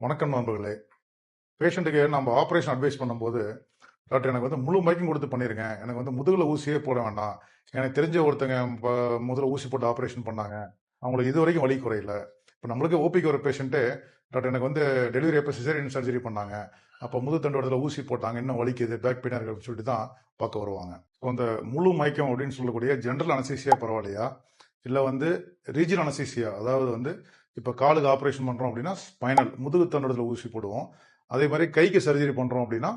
வணக்கம் நண்பர்களே. பேஷண்ட்டுக்கு நம்ம ஆப்ரேஷன் அட்வைஸ் பண்ணும்போது, டாக்டர் எனக்கு வந்து முழு மயக்கம் கொடுத்து பண்ணிருங்க. எனக்கு வந்து முதுகுல ஊசியே போட வேண்டாம். எனக்கு தெரிஞ்ச ஒருத்தங்க முதல்ல ஊசி போட்டு ஆப்ரேஷன் பண்ணாங்க. அவங்களுக்கு இது வரைக்கும் வலி குறையல. இப்போ நம்மளுக்கு ஓபிக்கு ஒரு பேஷண்ட்டு, டாக்டர் எனக்கு வந்து டெலிவரி அப்போ சிசேரியன் சர்ஜரி பண்ணாங்க. அப்போ முதுதண்டோடத்தில் ஊசி போட்டாங்க. இன்னும் வலிக்குது, பேக் பெயினாக இருக்கு அப்படின்னு சொல்லிட்டு தான் பார்க்க வருவாங்க. ஸோ அந்த முழு மயக்கம் அப்படின்னு சொல்லக்கூடிய ஜென்ரல் அனசீசியா பரவாயில்லையா, இல்லை வந்து ரீஜனல் அனசீசியா, அதாவது வந்து இப்போ காலுக்கு ஆப்ரேஷன் பண்ணுறோம் அப்படின்னா ஸ்பைனல் முதுகு தண்டோடத்தில் ஊசி போடுவோம். அதே மாதிரி கைக்கு சர்ஜரி பண்ணுறோம் அப்படின்னா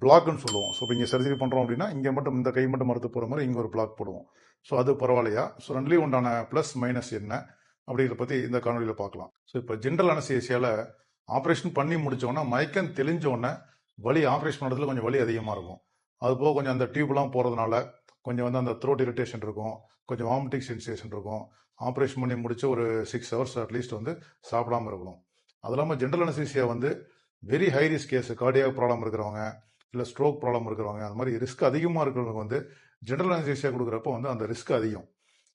பிளாக்னு சொல்லுவோம். ஸோ இப்போ இங்கே சர்ஜரி பண்ணுறோம் அப்படின்னா இங்கே மட்டும் இந்த கை மட்டும் மறுத்து போகிற மாதிரி இங்கே ஒரு பிளாக் போடுவோம். ஸோ அது பரவாயில்லையா? ஸோ ரெண்டுலேயும் உண்டான ப்ளஸ் மைனஸ் என்ன அப்படிங்கிறத பற்றி இந்த காணொலியில் பார்க்கலாம். ஸோ இப்போ ஜென்ரல் அனசீசியாவில் ஆப்ரேஷன் பண்ணி முடிச்சோன்னா மயக்கம் தெளிஞ்சோடனே வலி ஆப்ரேஷன் பண்ணுறதுல கொஞ்சம் வலி அதிகமாக இருக்கும். அது போக கொஞ்சம் அந்த டியூப்லாம் போகிறதுனால கொஞ்சம் வந்து அந்த த்ரோட் இரிட்டேஷன் இருக்கும், கொஞ்சம் வாமிட்டிங் சென்சேஷன் இருக்கும். ஆப்ரேஷன் பண்ணி முடிச்ச ஒரு 6 ஹவர்ஸ் அட்லீஸ்ட் வந்து சாப்பிடாம இருக்கணும். அது இல்லாமல் ஜென்ரல் அனசீசியா வந்து very high risk case, cardiac problem இருக்கிறவங்க, இல்லை ஸ்ட்ரோக் ப்ராப்ளம் இருக்கிறவங்க, அந்த மாதிரி ரிஸ்க் அதிகமாக இருக்கிறவங்க வந்து ஜென்ரல் அனசீசியா கொடுக்குறப்போ வந்து அந்த ரிஸ்க் அதிகம்.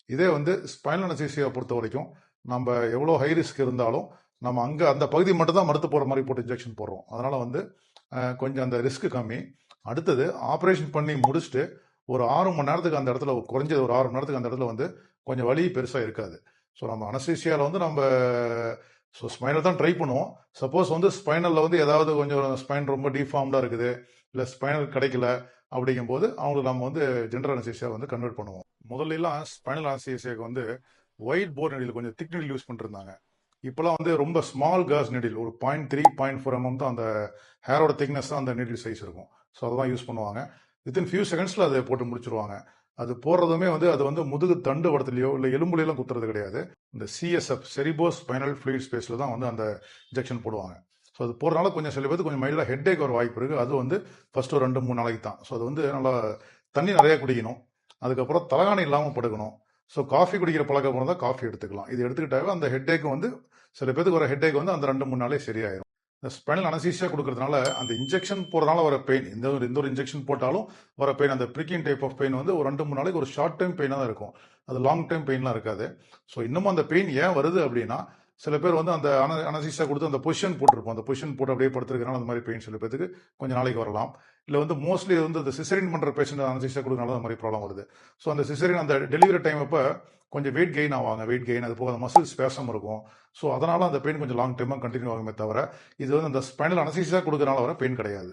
இதே வந்து ஸ்பைனல் அனசீசியா பொறுத்த வரைக்கும் நம்ம எவ்வளோ ஹை ரிஸ்க் இருந்தாலும் நம்ம அங்கே அந்த பகுதி மட்டும் தான் மறுத்து போகிற மாதிரி போட்டு இன்ஜெக்ஷன் போடுறோம். அதனால வந்து கொஞ்சம் அந்த ரிஸ்க் கம்மி. அடுத்தது ஆப்ரேஷன் பண்ணி முடிச்சுட்டு ஒரு 6 மணி நேரத்துக்கு அந்த இடத்துல, குறைஞ்சது ஒரு 6 மணி நேரத்துக்கு அந்த இடத்துல வந்து கொஞ்சம் வலி பெருசாக இருக்காது. ஸோ நம்ம அனஸ்தீசியாவில் வந்து நம்ம ஸ்பைனல் தான் ட்ரை பண்ணுவோம். சப்போஸ் வந்து ஸ்பைனலில் வந்து ஏதாவது கொஞ்சம் ஸ்பைன் ரொம்ப டிஃபார்ம்டாக இருக்குது, இல்லை ஸ்பைனல் கிடைக்கல அப்படிங்கும்போது அவங்களுக்கு நம்ம வந்து ஜென்ரல் அனஸ்தீசியா வந்து கன்வெர்ட் பண்ணுவோம். முதல்லாம் ஸ்பைனல் அனஸ்தீசியாவுக்கு வந்து ஒயிட் போர்ட் நெடில், கொஞ்சம் திக் நெடில் யூஸ் பண்ணிருந்தாங்க. இப்போலாம் வந்து ரொம்ப ஸ்மால் காஸ் நெடில், ஒரு 0.3 0.4 mm தான் அந்த ஹேரோட திக்னஸ் தான் அந்த நெடில் சைஸ் இருக்கும். ஸோ அதெல்லாம் யூஸ் பண்ணுவாங்க. வித்தின் ஃபியூ செகண்ட்ஸில் அதை போட்டு முடிச்சிருவாங்க. அது போடுறதுமே வந்து அது வந்து முதுகு தண்டு வடத்துலையோ இல்லை எலும்புலையெல்லாம் குத்துறது கிடையாது. இந்த சிஎஸ்எஃப், செரிபோ ஸ்பைனல் ஃப்ளூயிட் ஸ்பேஸில் தான் வந்து அந்த இன்ஜெக்ஷன் போடுவாங்க. ஸோ அது போடுறதுனால கொஞ்சம் சில பேருக்கு கொஞ்சம் மைல்டாக ஹெட்டேக் வர வாய்ப்பு இருக்குது. அது வந்து ஃபர்ஸ்ட் ஒரு 2-3 நாளைக்கு தான். ஸோ அது வந்து நல்லா தண்ணி நிறைய குடிக்கணும். அதுக்கப்புறம் தலகாணி இல்லாமல் படுக்கணும். ஸோ காஃபி குடிக்கிற பழக்கம் இருந்தால் காஃபி எடுத்துக்கலாம். இது எடுத்துக்கிட்டாவே அந்த ஹெட்டேக் வந்து சில பேருக்கு வர ஹெட்டேக் வந்து அந்த 2-3 நாளே சரியாயிரும். இந்த ஸ்பைனல் அனசீசியா கொடுக்கறதுனால அந்த இன்ஜெக்ஷன் போறதுனால வர பெயின், எந்த ஒரு இன்ஜெக்ஷன் போட்டாலும் வர பெயின், அந்த பிரிக்கிங் டைப் ஆஃப் பெயின் வந்து ஒரு 2-3 நாளைக்கு ஒரு ஷார்ட் டைம் பெயினாக தான் இருக்கும். அது லாங் டைம் பெயின்லாம் இருக்காது. ஸோ இன்னமும் அந்த பெயின் ஏன் வருது அப்படின்னா, சில பேர் வந்து அந்த அனசீசியா கொடுத்து அந்த பொசிஷன் போட்டிருப்போம், அந்த பொசிஷன் போட்டு அப்படியே படுத்துருக்கனால அந்த மாதிரி பெயின் சில பேருக்கு கொஞ்சம் நாளைக்கு வரலாம். இல்லை வந்து மோஸ்ட்லி வந்து அந்த சிசரின் பண்ணுற பேஷண்ட் அனசீசியா கொடுக்கறனால அந்த மாதிரி ப்ராப்ளம் வருது. ஸோ அந்த சிசரின் அந்த டெலிவரி டைம் அப்போ கொஞ்சம் வெயிட் கெயின் ஆவாங்க. வெயிட் கெயின், அது போக அந்த மசில் ஸ்பேசம் இருக்கும். ஸோ அதனால அந்த பெயின் கொஞ்சம் லாங் டைமாக கண்டினியூ ஆகுமே தவிர இது வந்து அந்த ஸ்பைனல் அனசீசியா கொடுக்கறனால வர பெயின் கிடையாது.